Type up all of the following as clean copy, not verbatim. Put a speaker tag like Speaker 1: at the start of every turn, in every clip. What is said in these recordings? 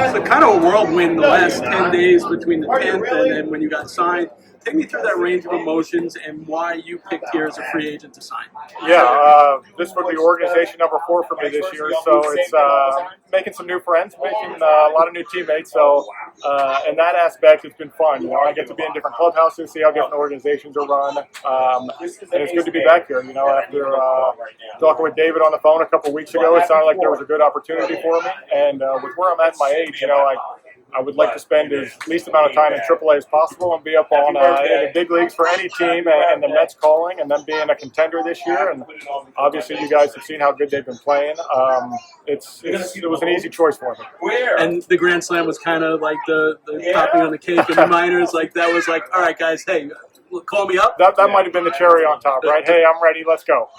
Speaker 1: So kind of a whirlwind the last 10 days between the 10th and then when you got signed. Take me through that range of emotions and why you picked here as a free agent to sign.
Speaker 2: Yeah, this would be organization number 4 for me this year, so it's making some new friends, making a lot of new teammates. So in that aspect, it's been fun. You know, I get to be in different clubhouses, see how different organizations are run, and it's good to be back here. You know, after talking with David on the phone a couple weeks ago, it sounded like there was a good opportunity for me, and with where I'm at my age, you know, I would like to spend as least amount of time in AAA as possible and be up on in the big leagues for any team, and the Mets calling, and them being a contender this year. And obviously, you guys have seen how good they've been playing. It was an easy choice for me.
Speaker 1: And the Grand Slam was kind of like the topping on the cake in the minors. Like that was like, all right, guys, hey, call me up.
Speaker 2: That might have been the cherry on top, right? Hey, I'm ready. Let's go.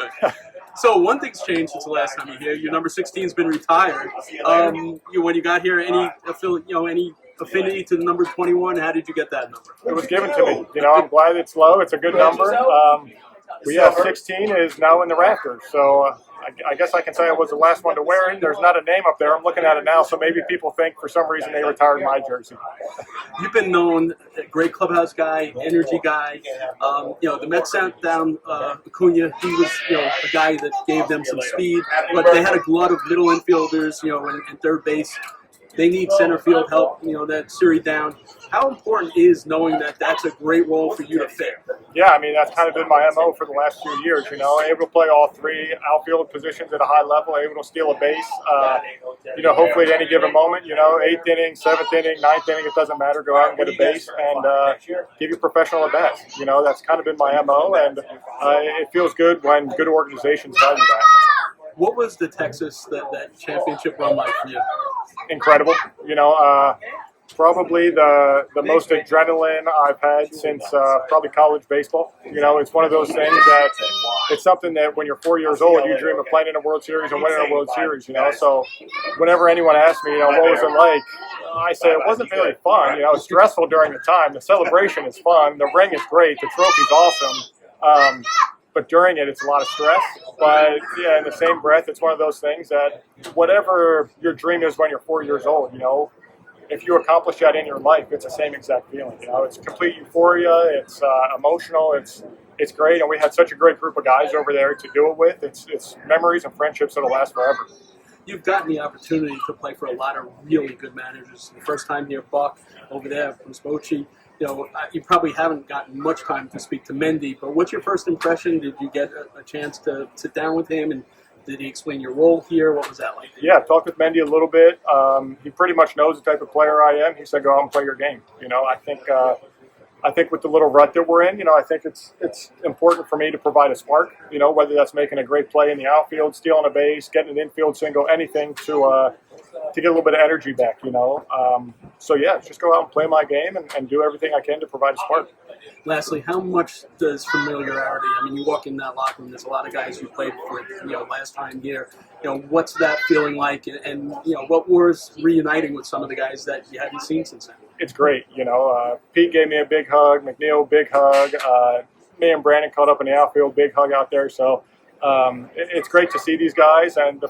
Speaker 1: So one thing's changed since the last time you were here. Your number 16's been retired. When you got here, any affinity to the number 21? How did you get that number?
Speaker 2: It was given to me. You know, I'm glad it's low. It's a good number. But yeah, 16 is now in the rafters. So I guess I can say I was the last one to wear it. There's not a name up there. I'm looking at it now, so maybe people think for some reason they retired my jersey.
Speaker 1: You've been known a great clubhouse guy, energy guy. The Mets sent down Acuna. He was, a guy that gave them some speed, but they had a glut of middle infielders, and third base. They need center field help, that series down. How important is knowing that that's a great role for you to fit?
Speaker 2: Yeah, I mean, that's kind of been my MO for the last few years, able to play all 3 outfield positions at a high level, able to steal a base, hopefully at any given moment, 8th inning, 7th inning, 9th inning, it doesn't matter, go out and get a base and give you professional at bats. That's kind of been my MO, and it feels good when good organizations value that.
Speaker 1: What was the Texas, that championship run like for you?
Speaker 2: Incredible. Probably the most adrenaline I've had since probably college baseball. It's one of those things that it's something that when you're 4 years old, you dream of playing in a World Series and winning a World Series, So whenever anyone asks me, what was it like? I say it wasn't very fun. It's stressful during the time. The celebration is fun. The ring is great. The trophy's awesome. But during it, it's a lot of stress. But yeah, in the same breath, it's one of those things that whatever your dream is when you're 4 years old, if you accomplish that in your life, it's the same exact feeling. It's complete euphoria. It's emotional. It's great, and we had such a great group of guys over there to do it with. It's memories and friendships that'll last forever.
Speaker 1: You've gotten the opportunity to play for a lot of really good managers. The first time here, Buck over there from Spochi. You probably haven't gotten much time to speak to Mendy, but what's your first impression? Did you get a chance to sit down with him, and did he explain your role here? What was that like?
Speaker 2: Yeah, I talked with Mendy a little bit. He pretty much knows the type of player I am. He said, go out and play your game. I think with the little rut that we're in, I think it's important for me to provide a spark, whether that's making a great play in the outfield, stealing a base, getting an infield single, anything to get a little bit of energy back, So, yeah, just go out and play my game and do everything I can to provide a spark.
Speaker 1: Lastly, how much does familiarity, you walk in that locker room, there's a lot of guys you played with, last time here. What's that feeling like? And what was reuniting with some of the guys that you hadn't seen since then?
Speaker 2: It's great. Pete gave me a big hug, McNeil, big hug. Me and Brandon caught up in the outfield, big hug out there. So it's great to see these guys, and the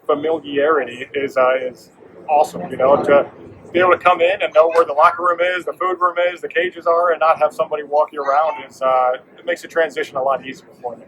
Speaker 2: familiarity is awesome. To be able to come in and know where the locker room is, the food room is, the cages are, and not have somebody walk you around it makes the transition a lot easier for me.